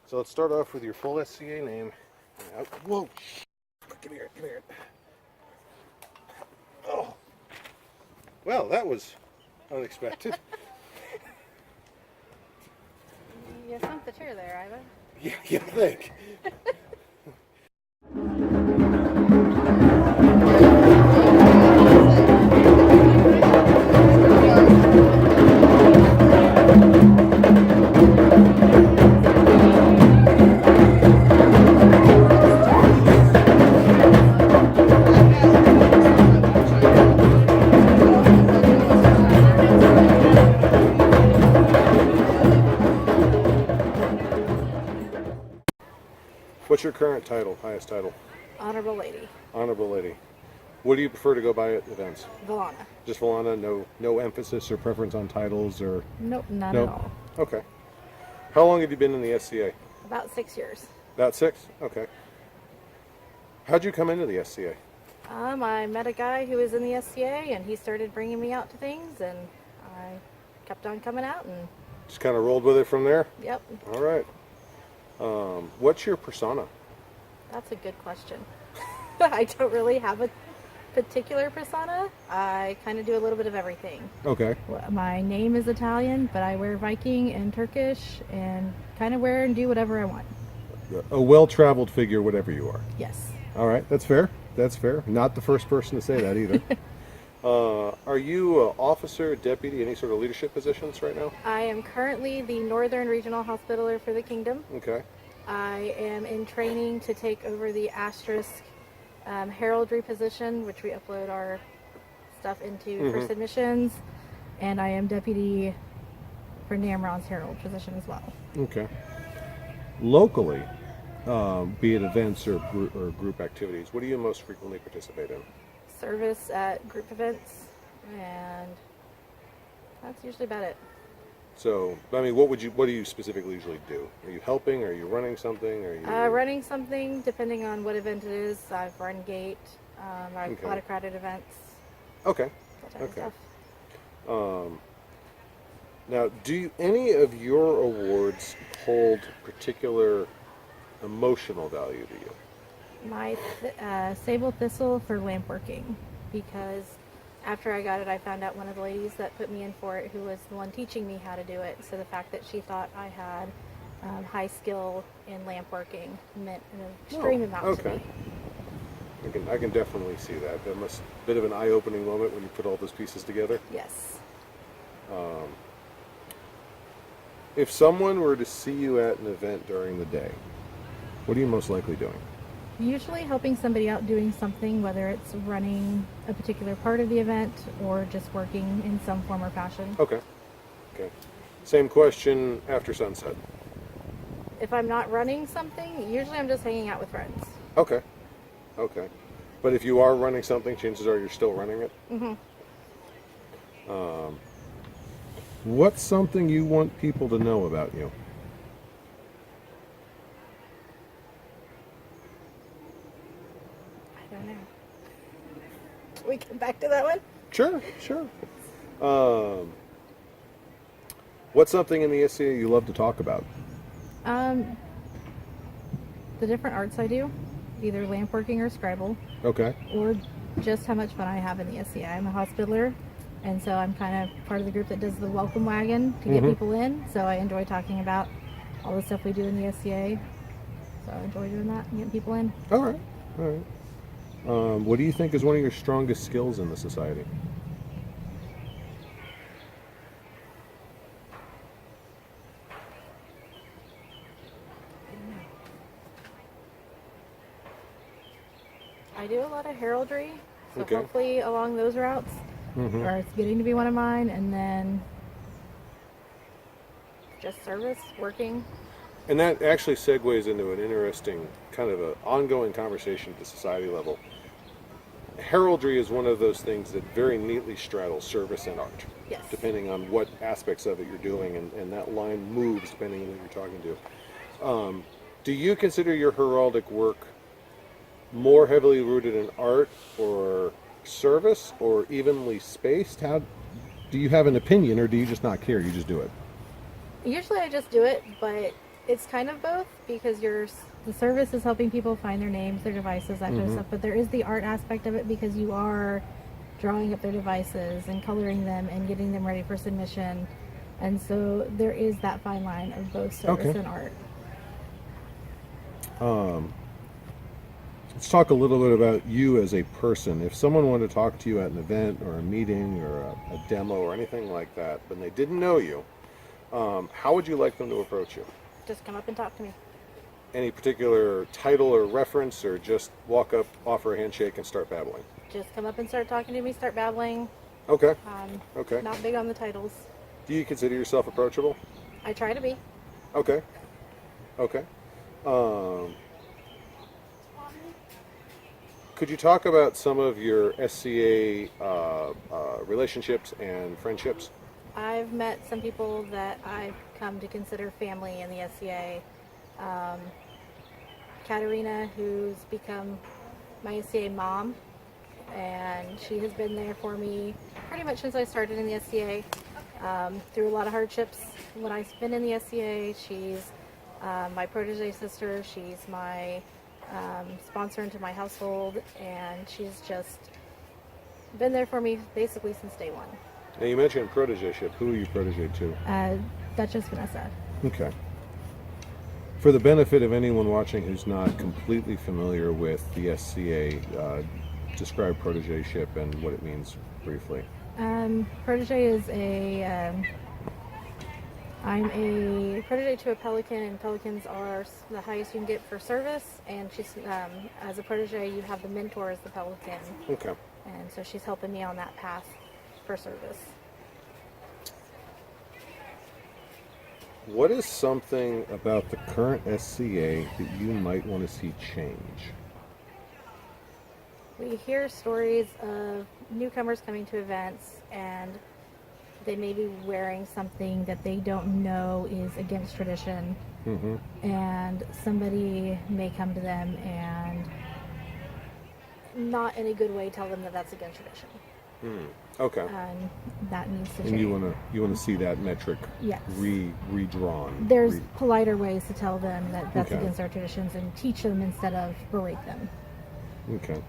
So let's start off with your full SCA name. Whoa! Come here, come here. Oh. Well, that was unexpected. You sunk the chair there, Ivo. Yeah, you think. What's your current title, highest title? Honorable Lady. Honorable Lady. What do you prefer to go by at events? Villana. Just Villana, no emphasis or preference on titles or? Nope, none at all. Okay. How long have you been in the SCA? About 6 years. About 6? Okay. How'd you come into the SCA? I met a guy who was in the SCA and he started bringing me out to things and I kept on coming out and... Just kind of rolled with it from there? Yep. All right. What's your persona? That's a good question. I don't really have a particular persona. I kind of do a little bit of everything. Okay. My name is Italian, but I wear Viking and Turkish and kind of wear and do whatever I want. A well-traveled figure, whatever you are. Yes. All right, that's fair. That's fair. Not the first person to say that either. Are you an officer, deputy, any sort of leadership positions right now? I am currently the Northern Regional Hospitaller for the Kingdom. Okay. I am in training to take over the Asterisk heraldry position, which we upload our stuff into for submissions, and I am deputy for Namron's herald position as well. Okay. Locally, be it events or group activities, what do you most frequently participate in? Service at group events, and that's usually about it. So, I mean, what do you specifically usually do? Are you helping? Are you running something? Are you running something, depending on what event it is. I've run gate. I've a lot of crowded events. Okay. That type of stuff. Now, do any of your awards hold particular emotional value to you? My Sable Thistle for lamp working, because after I got it, I found out one of the ladies that put me in for it, who was the one teaching me how to do it. So the fact that she thought I had high skill in lamp working meant an extreme amount to me. I can definitely see that. That must a bit of an eye-opening moment when you put all those pieces together. Yes. If someone were to see you at an event during the day, what are you most likely doing? Usually helping somebody out doing something, whether it's running a particular part of the event or just working in some form or fashion. Okay. Okay. Same question after sunset. If I'm not running something, usually I'm just hanging out with friends. Okay. Okay. But if you are running something, chances are you're still running it? Mm-hmm. What's something you want people to know about you? I don't know. Can we come back to that one? Sure, sure. What's something in the SCA you love to talk about? The different arts I do, either lamp working or scribble. Okay. Or just how much fun I have in the SCA. I'm a hospitaller, and so I'm kind of part of the group that does the welcome wagon to get people in. So I enjoy talking about all the stuff we do in the SCA. So I enjoy doing that and getting people in. All right. All right. What do you think is one of your strongest skills in the society? I do a lot of heraldry, so Okay. hopefully along those routes, or it's getting to be one of mine, and then just service, working. And that actually segues into an interesting kind of an ongoing conversation at the society level. Heraldry is one of those things that very neatly straddles service and art. Yes. Depending on what aspects of it you're doing, and that line moves depending on who you're talking to. Do you consider your heraldic work more heavily rooted in art or service, or evenly spaced? How do you have an opinion, or do you just not care? You just do it? Usually I just do it, but It's kind of both, because the service is helping people find their names, their devices, that kind of stuff. But there is the art aspect of it, because you are drawing up their devices and coloring them and getting them ready for submission. And so there is that fine line of both service and art. Let's talk a little bit about you as a person. If someone wanted to talk to you at an event or a meeting or a demo or anything like that, but they didn't know you, how would you like them to approach you? Just come up and talk to me. Any particular title or reference, or just walk up, offer a handshake, and start babbling? Just come up and start talking to me, start babbling. Okay. Okay. Not big on the titles. Do you consider yourself approachable? I try to be. Okay. Okay. Could you talk about some of your SCA relationships and friendships? I've met some people that I've come to consider family in the SCA. Caterina, who's become my SCA mom, and she has been there for me pretty much since I started in the SCA. Through a lot of hardships when I've been in the SCA. She's my protege sister. She's my sponsor into my household, and she's just been there for me basically since day one. Now, you mentioned protégeship. Who are you protégé to? Duchess Vanessa. Okay. For the benefit of anyone watching who's not completely familiar with the SCA, describe protégeship and what it means briefly. Protege is I'm a protege to a Pelican, and Pelicans are the highest you can get for service, and she's, as a protege, you have the mentor as the Pelican. Okay. And so she's helping me on that path for service. What is something about the current SCA that you might want to see change? We hear stories of newcomers coming to events, and they may be wearing something that they don't know is against tradition. And somebody may come to them and not in a good way tell them that that's against tradition. Okay. And that needs to change. And you want to see that metric redrawn. There's politer ways to tell them that that's against our traditions, and teach them instead of berate them. Okay.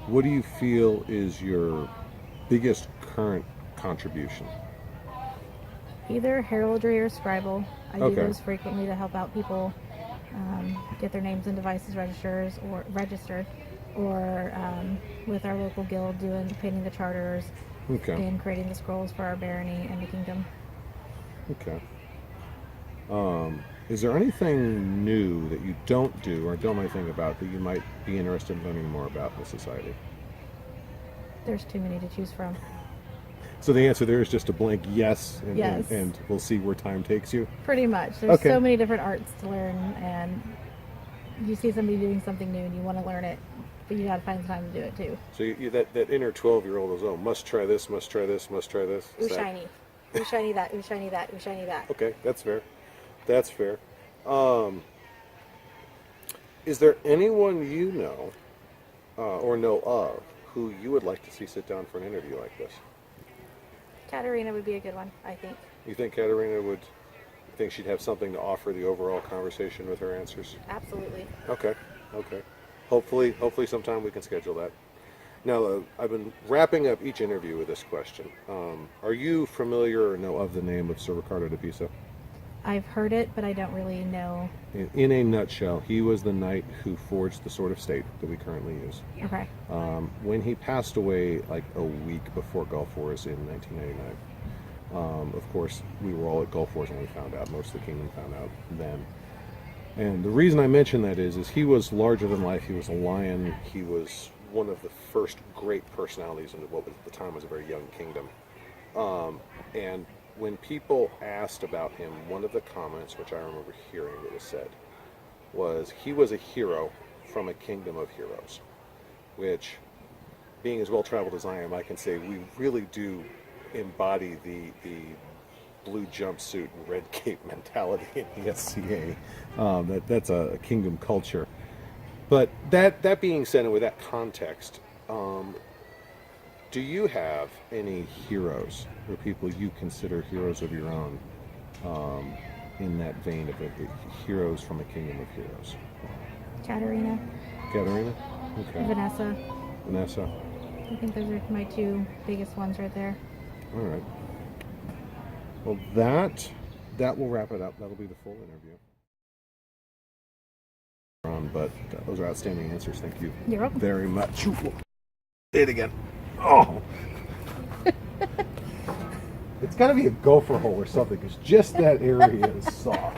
What do you feel is your biggest current contribution? Either heraldry or scribal. I do those frequently to help out people get their names and devices registered, or with our local guild painting the charters and creating the scrolls for our barony and the kingdom. Okay. Is there anything new that you don't do or don't know anything about that you might be interested in learning more about in the society? There's too many to choose from. So the answer there is just a blank yes, Yes. And we'll see where time takes you? Pretty much. There's so many different arts to learn, and you see somebody doing something new and you want to learn it, but you got to find the time to do it too. So that inner 12-year-old is, must try this, must try this, must try this. Ooh, shiny. Ooh, shiny that. Ooh, shiny that. Ooh, shiny that. Okay, that's fair. That's fair. Is there anyone you know or know of who you would like to see sit down for an interview like this? Caterina would be a good one, I think. You think Caterina would? You think she'd have something to offer the overall conversation with her answers? Absolutely. Okay. Hopefully sometime we can schedule that. Now, I've been wrapping up each interview with this question. Are you familiar or know of the name of Sir Riccardo Di Pissa? I've heard it, but I don't really know. In a nutshell, he was the knight who forged the Sword of State that we currently use. Okay. When he passed away like a week before Gulf Wars in 1999, of course, we were all at Gulf Wars when we found out. Most of the kingdom found out then. And the reason I mention that is he was larger than life. He was a lion. He was one of the first great personalities in what at the time was a very young kingdom. And when people asked about him, one of the comments which I remember hearing that was said was he was a hero from a kingdom of heroes, which, being as well-traveled as I am, I can say we really do embody the blue jumpsuit and red cape mentality in the SCA. That's a kingdom culture. But that being said, and with that context, Do you have any heroes or people you consider heroes of your own in that vein of heroes from a kingdom of heroes? Caterina. Caterina? Okay. Vanessa. Vanessa? I think those are my two biggest ones right there. All right. Well, that will wrap it up. That'll be the full interview. But those are outstanding answers. Thank you You're welcome. very much. Say it again. Oh. It's got to be a gopher hole or something, because just that area is soft.